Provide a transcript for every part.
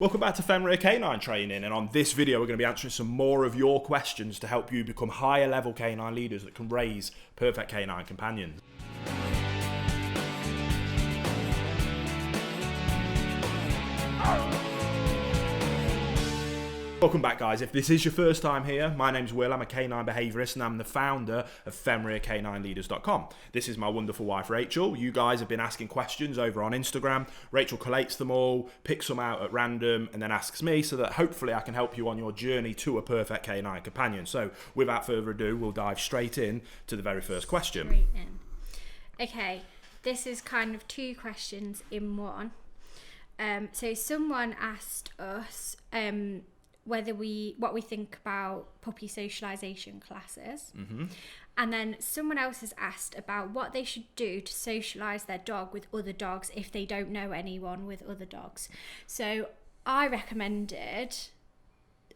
Welcome back to Fenrir Canine Training, and on this video we're going to be answering some more of your questions to help you become higher level canine leaders that can raise perfect canine companions. Welcome back, guys. If this is your first time here, my name's Will. I'm a canine behaviourist and I'm the founder of FenrirCanineLeaders.com. This is my wonderful wife Rachel. You guys have been asking questions over on Instagram. Rachel collates them all, picks them out at random and then asks me so that hopefully I can help you on your journey to a perfect canine companion. So without further ado, we'll dive straight in to the very first question. Okay, this is kind of two questions in one. So someone asked us what we think about puppy socialization classes. And then someone else has asked about what they should do to socialize their dog with other dogs if they don't know anyone with other dogs. So I recommended,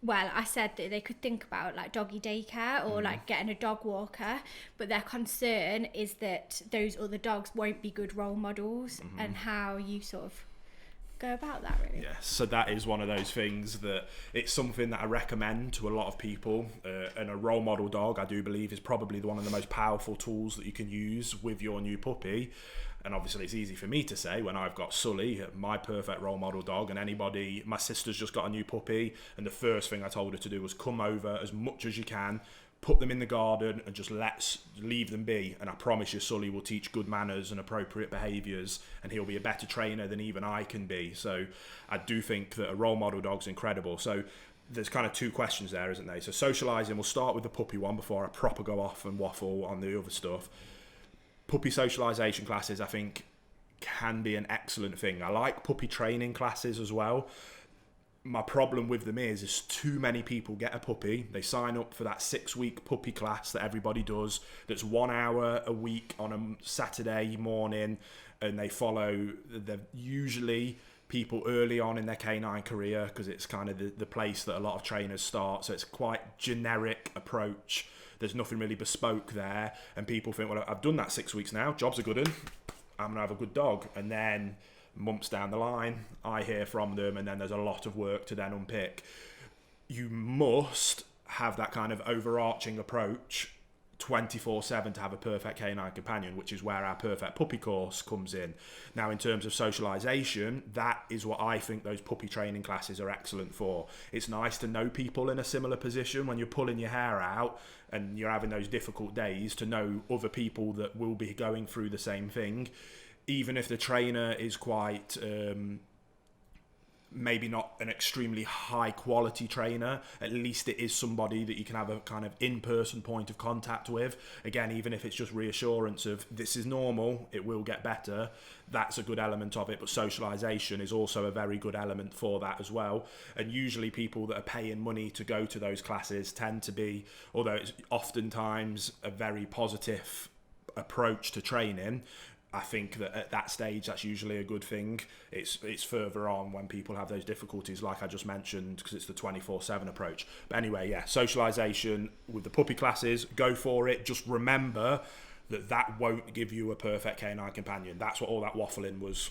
I said that they could think about like doggy daycare or like getting a dog walker, but their concern is that those other dogs won't be good role models and how you sort of go about that, really. Yes, so that is one of those things that it's something that I recommend to a lot of people, and a role model dog, I do believe, is probably one of the most powerful tools that you can use with your new puppy. And obviously it's easy for me to say when I've got Sully, my perfect role model dog, and my sister's just got a new puppy, and the first thing I told her to do was come over as much as you can, put them in the garden and just leave them be, and I promise you Sully will teach good manners and appropriate behaviours, and he'll be a better trainer than even I can be. So I do think that a role model dog's incredible. So there's kind of two questions there, isn't there? So socialising, we'll start with the puppy one before I proper go off and waffle on the other stuff. Puppy socialisation classes, I think, can be an excellent thing. I like puppy training classes as well. My problem with them is too many people get a puppy, they sign up for that 6-week puppy class that everybody does, that's 1 hour a week on a Saturday morning, and they follow usually people early on in their canine career, because it's kind of the place that a lot of trainers start, so it's quite generic approach. There's nothing really bespoke there, and people think, well, I've done that 6 weeks now, job's a good one, I'm gonna have a good dog. And then months down the line, I hear from them, and then there's a lot of work to then unpick. You must have that kind of overarching approach 24/7 to have a perfect canine companion, which is where our perfect puppy course comes in. Now, in terms of socialization, that is what I think those puppy training classes are excellent for. It's nice to know people in a similar position when you're pulling your hair out and you're having those difficult days, to know other people that will be going through the same thing. Even if the trainer is quite maybe not an extremely high quality trainer, at least it is somebody that you can have a kind of in-person point of contact with. Again, even if it's just reassurance of this is normal, it will get better, that's a good element of it. But socialization is also a very good element for that as well. And usually people that are paying money to go to those classes tend to be, although it's oftentimes a very positive approach to training, I think that at that stage, that's usually a good thing. It's further on when people have those difficulties, like I just mentioned, because it's the 24/7 approach. But anyway, yeah, socialization with the puppy classes, go for it. Just remember that won't give you a perfect canine companion. That's what all that waffling was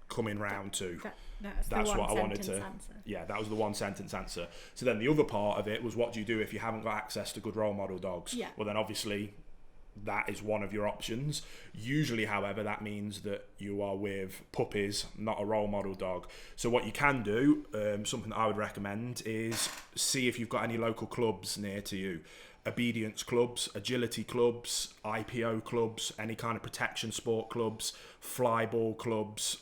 coming round to. That's what I wanted to. Answer. Yeah, that was the one sentence answer. So then the other part of it was, what do you do if you haven't got access to good role model dogs? Yeah. Well, then obviously that is one of your options. Usually, however, that means that you are with puppies, not a role model dog. So what you can do, something that I would recommend, is see if you've got any local clubs near to you. Obedience clubs, agility clubs, IPO clubs, any kind of protection sport clubs, flyball clubs.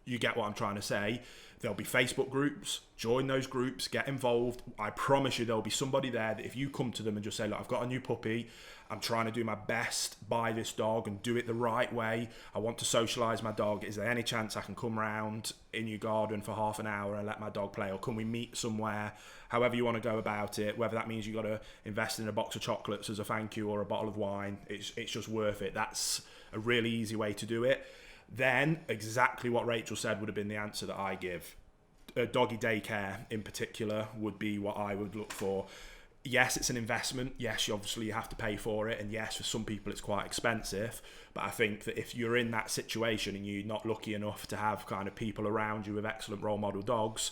You get what I'm trying to say. There'll be Facebook groups. Join those groups, get involved. I promise you there'll be somebody there that if you come to them and just say, look, I've got a new puppy, I'm trying to do my best by this dog and do it the right way, I want to socialise my dog, is there any chance I can come round in your garden for half an hour and let my dog play, or can we meet somewhere? However you want to go about it, whether that means you've got to invest in a box of chocolates as a thank you or a bottle of wine, it's just worth it. That's a really easy way to do it. Then exactly what Rachel said would have been the answer that I give. Doggy daycare in particular would be what I would look for. Yes, it's an investment. Yes, obviously you have to pay for it. And yes, for some people it's quite expensive. But I think that if you're in that situation and you're not lucky enough to have kind of people around you with excellent role model dogs,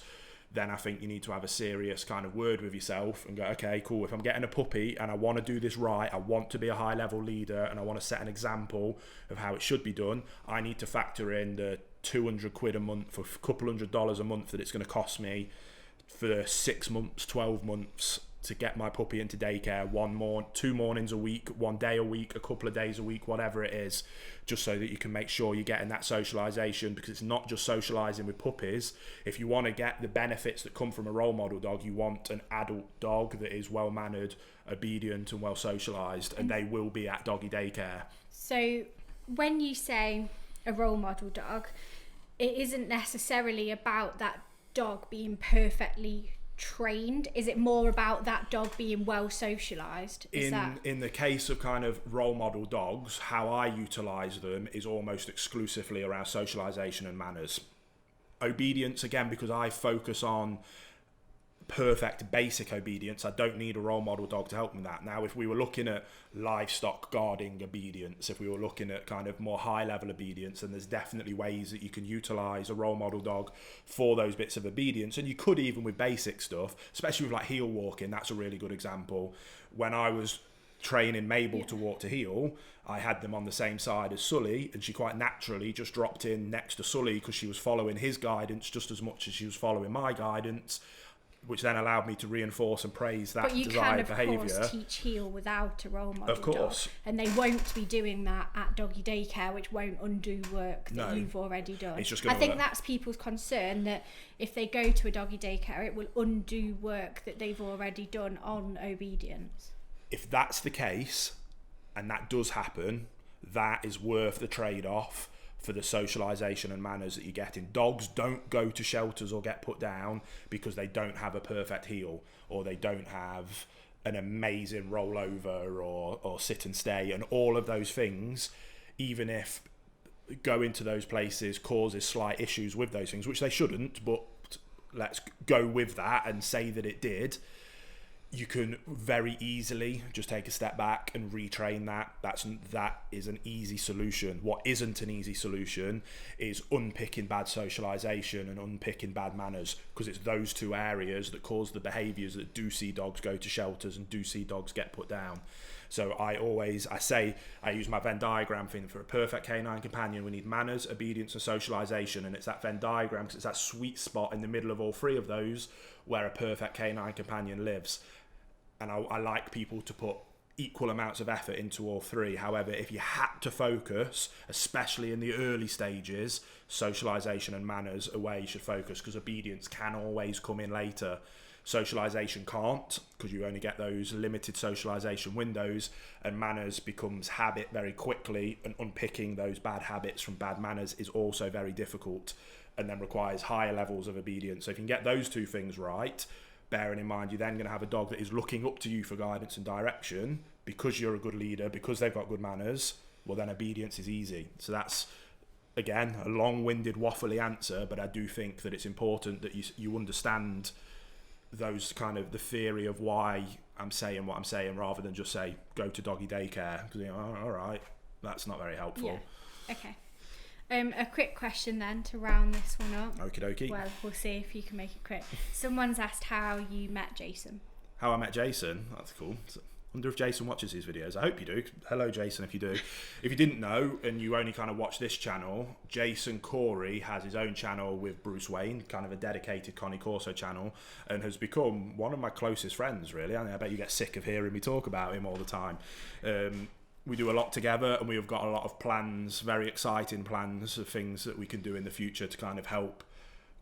then I think you need to have a serious kind of word with yourself and go, okay, cool, if I'm getting a puppy and I want to do this right, I want to be a high level leader and I want to set an example of how it should be done, I need to factor in the 200 quid a month or a couple $100 a month that it's going to cost me for 6 months, 12 months to get my puppy into daycare, 2 mornings a week, 1 day a week, a couple of days a week, whatever it is, just so that you can make sure you're getting that socialization, because it's not just socializing with puppies. If you want to get the benefits that come from a role model dog, you want an adult dog that is well mannered, obedient and well socialized, and they will be at doggy daycare. So when you say a role model dog, it isn't necessarily about that dog being perfectly trained. Is it more about that dog being well socialized? In the case of kind of role model dogs, how I utilize them is almost exclusively around socialization and manners. Obedience, again, because I focus on perfect basic obedience, I don't need a role model dog to help me with that. Now, if we were looking at livestock guarding obedience, if we were looking at kind of more high level obedience, then there's definitely ways that you can utilize a role model dog for those bits of obedience. And you could even with basic stuff, especially with like heel walking, that's a really good example. When I was training Mabel to walk to heel, I had them on the same side as Sully, and she quite naturally just dropped in next to Sully because she was following his guidance just as much as she was following my guidance, which then allowed me to reinforce and praise that desired behaviour. But you can, of course, teach heel without a role model of course dog, and they won't be doing that at doggy daycare, which won't undo work that you've already done. It's just I think that's people's concern, that if they go to a doggy daycare, it will undo work that they've already done on obedience. If that's the case, and that does happen, that is worth the trade-off for the socialization and manners that you get in. Dogs don't go to shelters or get put down because they don't have a perfect heel, or they don't have an amazing rollover or sit and stay, and all of those things, even if going to those places causes slight issues with those things, which they shouldn't, but let's go with that and say that it did, you can very easily just take a step back and retrain that. That is an easy solution. What isn't an easy solution is unpicking bad socialization and unpicking bad manners, because it's those two areas that cause the behaviors that do see dogs go to shelters and do see dogs get put down. So I use my Venn diagram thing. For a perfect canine companion, we need manners, obedience and socialization, and it's that Venn diagram because it's that sweet spot in the middle of all three of those where a perfect canine companion lives. And I like people to put equal amounts of effort into all three. However, if you had to focus, especially in the early stages, socialization and manners are where you should focus, because obedience can always come in later. Socialization can't, because you only get those limited socialization windows, and manners becomes habit very quickly, and unpicking those bad habits from bad manners is also very difficult and then requires higher levels of obedience. So if you can get those two things right, bearing in mind you're then going to have a dog that is looking up to you for guidance and direction because you're a good leader, because they've got good manners, well then obedience is easy. So that's, again, a long-winded waffly answer, but I do think that it's important that you understand those kind of the theory of why I'm saying what I'm saying, rather than just say go to doggy daycare, because all right, that's not very helpful. Okay. A quick question then to round this one up. Okie dokie. Well, we'll see if you can make it quick. Someone's asked how you met Jason. How I met Jason? That's cool. I wonder if Jason watches these videos. I hope you do. Hello, Jason, if you do. If you didn't know, and you only kind of watch this channel, Jason Corey has his own channel with Bruce Wayne, kind of a dedicated Connie Corso channel, and has become one of my closest friends, really. I bet you get sick of hearing me talk about him all the time. We do a lot together, and we've got a lot of plans, very exciting plans of things that we can do in the future to kind of help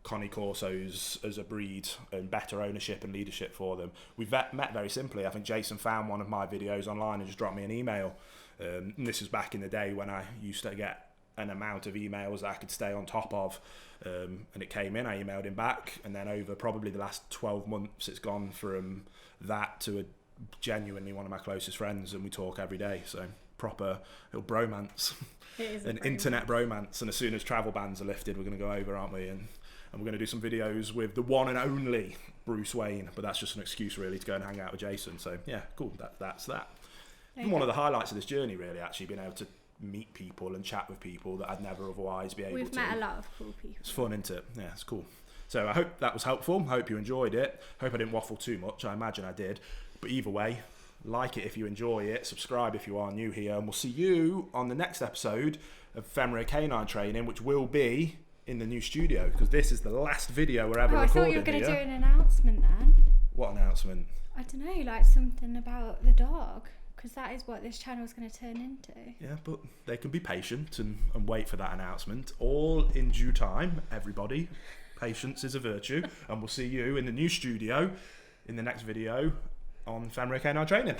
Connie Corsos as a breed and better ownership and leadership for them. We've met very simply. I think Jason found one of my videos online and just dropped me an email. And this is back in the day when I used to get an amount of emails that I could stay on top of. And it came in, I emailed him back, and then over probably the last 12 months, it's gone from that to a genuinely one of my closest friends, and we talk every day. So proper little bromance. It is an internet bromance. And as soon as travel bans are lifted, we're going to go over, aren't we? And we're going to do some videos with the one and only Bruce Wayne, but that's just an excuse really to go and hang out with Jason. So yeah, cool. That's that. Okay. One of the highlights of this journey, really, actually being able to meet people and chat with people that I'd never otherwise be able to. We've met a lot of cool people. It's fun, isn't it? Yeah, it's cool. So I hope that was helpful. Hope you enjoyed it. Hope I didn't waffle too much. I imagine I did. But either way, like it if you enjoy it. Subscribe if you are new here. And we'll see you on the next episode of Femoral Canine Training, which will be in the new studio, because this is the last video we're ever recording. I thought you were going to do an announcement then. What announcement? I don't know, like something about the dog, because that is what this channel is going to turn into. Yeah, but they can be patient and wait for that announcement. All in due time, everybody. Patience is a virtue. And we'll see you in the new studio in the next video on Femoral Canine Training.